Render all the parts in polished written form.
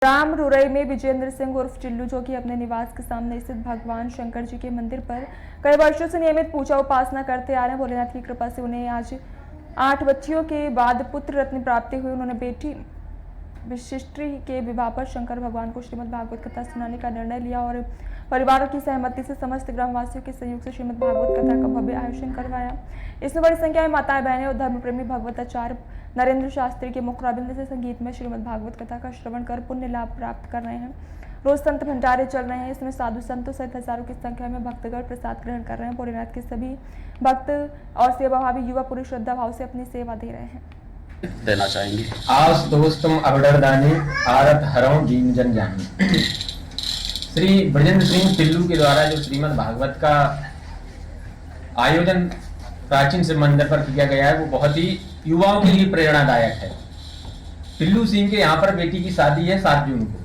राम रुरई में विजेंद्र सिंह उर्फ टिल्लू, जो कि अपने निवास के सामने स्थित भगवान शंकर जी के मंदिर पर कई वर्षों से नियमित पूजा उपासना करते आ रहे हैं। भोलेनाथ की कृपा से उन्हें आज 8 बच्चियों के बाद पुत्र रत्न प्राप्ति हुई। उन्होंने बेटी विशिष्टि के विवाह पर शंकर भगवान को श्रीमद् भागवत कथा सुनाने का निर्णय लिया और परिवारों की सहमति से समस्त ग्रामवासियों के सहयोग से श्रीमद् भागवत कथा का भव्य आयोजन करवाया। इसमें बड़ी संख्या में माताएं बहनें और धर्मप्रेमी भगवताचार्य नरेंद्र शास्त्री के मुखारबिंद से संगीत में श्रीमद् भागवत कथा का श्रवण कर पुण्य लाभ प्राप्त कर रहे हैं। रोज संत भंडारे चल रहे हैं। इसमें साधु संतों सहित हजारों की संख्या में भक्तगण प्रसाद ग्रहण कर रहे हैं। भोलेनाथ के सभी भक्त और सेवाभावी युवा पुरुष श्रद्धा भाव से अपनी सेवा दे रहे हैं। देना चाहेंगे। आस दोस्तम अवडरदानी आरत हरों दीन जन जानी। श्री ब्रजेंद्र सिंह टिल्लू के द्वारा जो श्रीमद् भागवत का आयोजन प्राचीन शिव मंदिर पर किया गया है, वो बहुत ही युवाओं के लिए प्रेरणादायक है। टिल्लू सिंह के यहाँ पर बेटी की शादी है 7 जून को,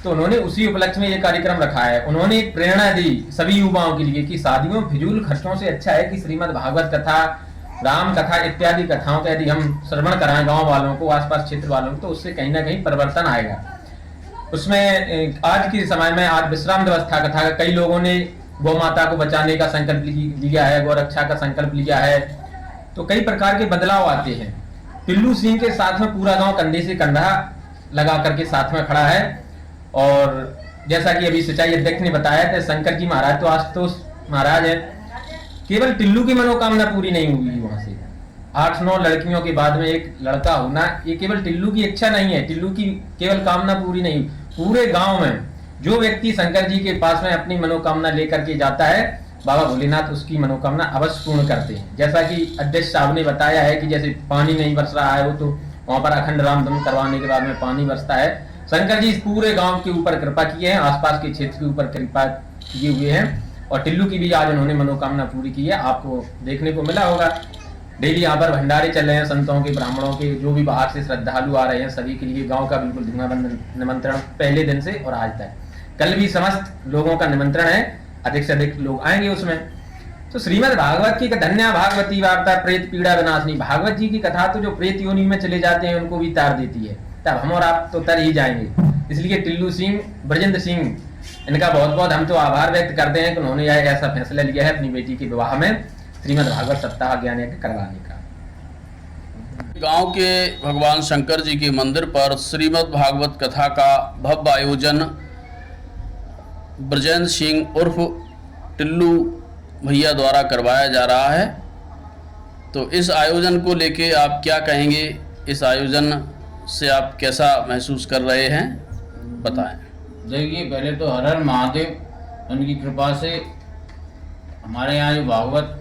तो उन्होंने उसी उपलक्ष्य में ये कार्यक्रम रखा है। उन्होंने एक प्रेरणा दी सभी युवाओं के लिए कि शादियों में फिजूल खर्चों से अच्छा है कि श्रीमद् भागवत कथा, राम कथा इत्यादि कथाओं का यदि हम श्रवण कराएं गांव वालों को, आसपास क्षेत्र वालों को, तो उससे कहीं ना कहीं परिवर्तन आएगा। उसमें आज के समय में आज विश्राम दिवस था कथा का, कई लोगों ने गौ माता को बचाने का संकल्प लिया है, गौ रक्षा का संकल्प लिया है, तो कई प्रकार के बदलाव आते हैं। टिल्लू सिंह के साथ में पूरा गांव कंधे से कंधा लगा करके साथ में खड़ा है। और जैसा कि अभी सिंचाई अध्यक्ष ने बताया था, शंकर जी महाराज तो आशुतोष महाराज है, केवल टिल्लू की मनोकामना पूरी नहीं हुई। वहां से 8-9 लड़कियों के बाद में एक लड़का होना, ये केवल टिल्लू की इच्छा नहीं है, टिल्लू की केवल कामना पूरी नहीं, पूरे गांव में जो व्यक्ति शंकर जी के पास में अपनी मनोकामना लेकर के जाता है, बाबा भोलेनाथ उसकी मनोकामना अवश्य पूर्ण करते हैं। जैसा कि अध्यक्ष साहब ने बताया है कि जैसे पानी नहीं बरस रहा है, वो तो वहां पर अखंड रामधुन करवाने के बाद में पानी बरसता है। शंकर जी इस पूरे गांव के ऊपर कृपा किए हैं, आसपास के क्षेत्र के ऊपर कृपा किए हुए हैं, और टिल्लू की भी आज उन्होंने मनोकामना पूरी की है। आपको देखने को मिला होगा डेली यहाँ पर भंडारे चल रहे हैं, संतों के, ब्राह्मणों के, जो भी बाहर से श्रद्धालु आ रहे हैं, सभी के लिए गांव का बिल्कुल धूमाबंद निमंत्रण पहले दिन से और आज तक। कल भी समस्त लोगों का निमंत्रण है, अधिक से अधिक लोग आएंगे उसमें। तो श्रीमद् भागवत की धन्या भागवती वार्ता प्रेत पीड़ा विनाशनी, भागवत जी की कथा तो जो प्रेत योनि में चले जाते हैं उनको भी तार देती है, तब हम और आप तो तर ही जाएंगे। इसलिए टिल्लू सिंह, ब्रजेंद्र सिंह, इनका बहुत बहुत हम तो आभार व्यक्त करते हैं कि उन्होंने यह ऐसा फैसला लिया है अपनी बेटी के विवाह में श्रीमद् भागवत सप्ताह ज्ञान यज्ञ करवाने का। गांव के भगवान शंकर जी के मंदिर पर श्रीमद् भागवत कथा का भव्य आयोजन ब्रजेंद्र सिंह उर्फ टिल्लू भैया द्वारा करवाया जा रहा है। तो इस आयोजन को लेके आप क्या कहेंगे? इस आयोजन से आप कैसा महसूस कर रहे हैं, बताएं। देखिए, पहले तो हर हर महादेव, उनकी कृपा से हमारे यहाँ जो भागवत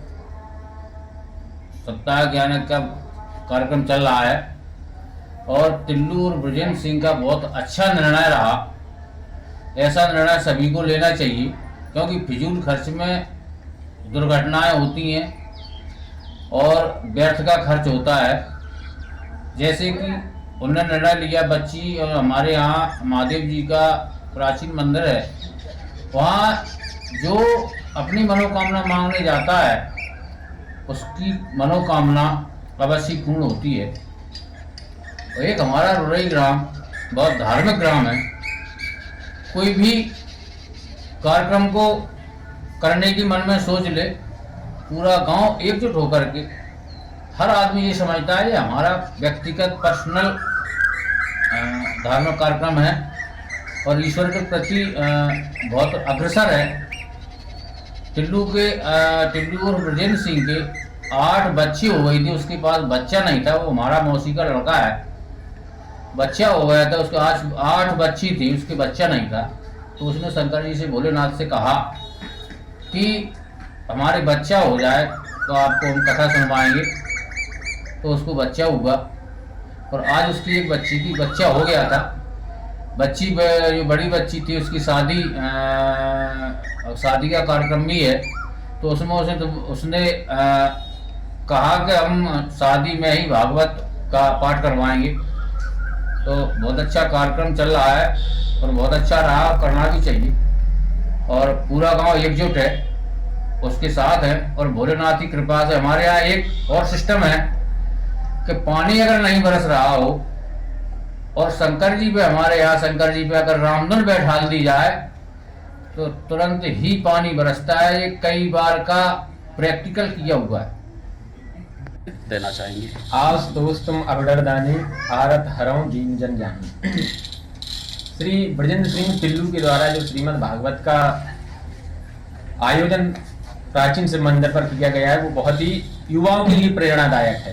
सप्ताह ज्ञान का कार्यक्रम चल रहा है, और टिल्लू और ब्रजेंद्र सिंह का बहुत अच्छा निर्णय रहा। ऐसा निर्णय सभी को लेना चाहिए, क्योंकि फिजूल खर्च में दुर्घटनाएं होती हैं और व्यर्थ का खर्च होता है। जैसे कि उन्होंने निर्णय लिया, बच्ची और हमारे यहाँ महादेव जी का प्राचीन मंदिर है, वहाँ जो अपनी मनोकामना मांगने जाता है उसकी मनोकामना अवश्य पूर्ण होती है। और एक हमारा रुरई ग्राम बहुत धार्मिक ग्राम है, कोई भी कार्यक्रम को करने की मन में सोच ले, पूरा गांव एकजुट होकर के, हर आदमी ये समझता है ये हमारा व्यक्तिगत पर्सनल धार्मिक कार्यक्रम है और ईश्वर के प्रति बहुत अग्रसर है। टिल्लू और ब्रजेंद्र सिंह के 8 बच्ची हो गई थी, उसके पास बच्चा नहीं था, वो हमारा मौसी का लड़का है, बच्चा हो गया था उसके, आज 8 बच्ची थी, उसके बच्चा नहीं था। तो उसने शंकर जी से, भोलेनाथ से कहा कि हमारे बच्चा हो जाए तो आपको हम कथा सुनवाएंगे। तो उसको बच्चा हुआ और आज उसकी एक बच्ची की बच्चा हो गया था। बच्ची जो बड़ी बच्ची थी उसकी शादी का कार्यक्रम भी है, तो उसमें उसने कहा कि हम शादी में ही भागवत का पाठ करवाएंगे। तो बहुत अच्छा कार्यक्रम चल रहा है और बहुत अच्छा रहा, करना भी चाहिए। और पूरा गांव एकजुट है, उसके साथ है। और भोलेनाथ की कृपा से हमारे यहाँ एक और सिस्टम है कि पानी अगर नहीं बरस रहा हो और शंकर जी पे, हमारे यहाँ शंकर जी पे अगर रामधुन बैठाल दी जाए तो तुरंत ही पानी बरसता है। ये कई बार का प्रैक्टिकल किया हुआ है। देना चाहेंगे। आस दोस्त तुम अबडरदानी आरत हरौं दीन जन जानी। श्री ब्रजेंद्र सिंह टिल्लू के द्वारा जो श्रीमद् भागवत का आयोजन प्राचीन शिव मंदिर पर किया गया है वो बहुत ही युवाओं के लिए प्रेरणादायक है।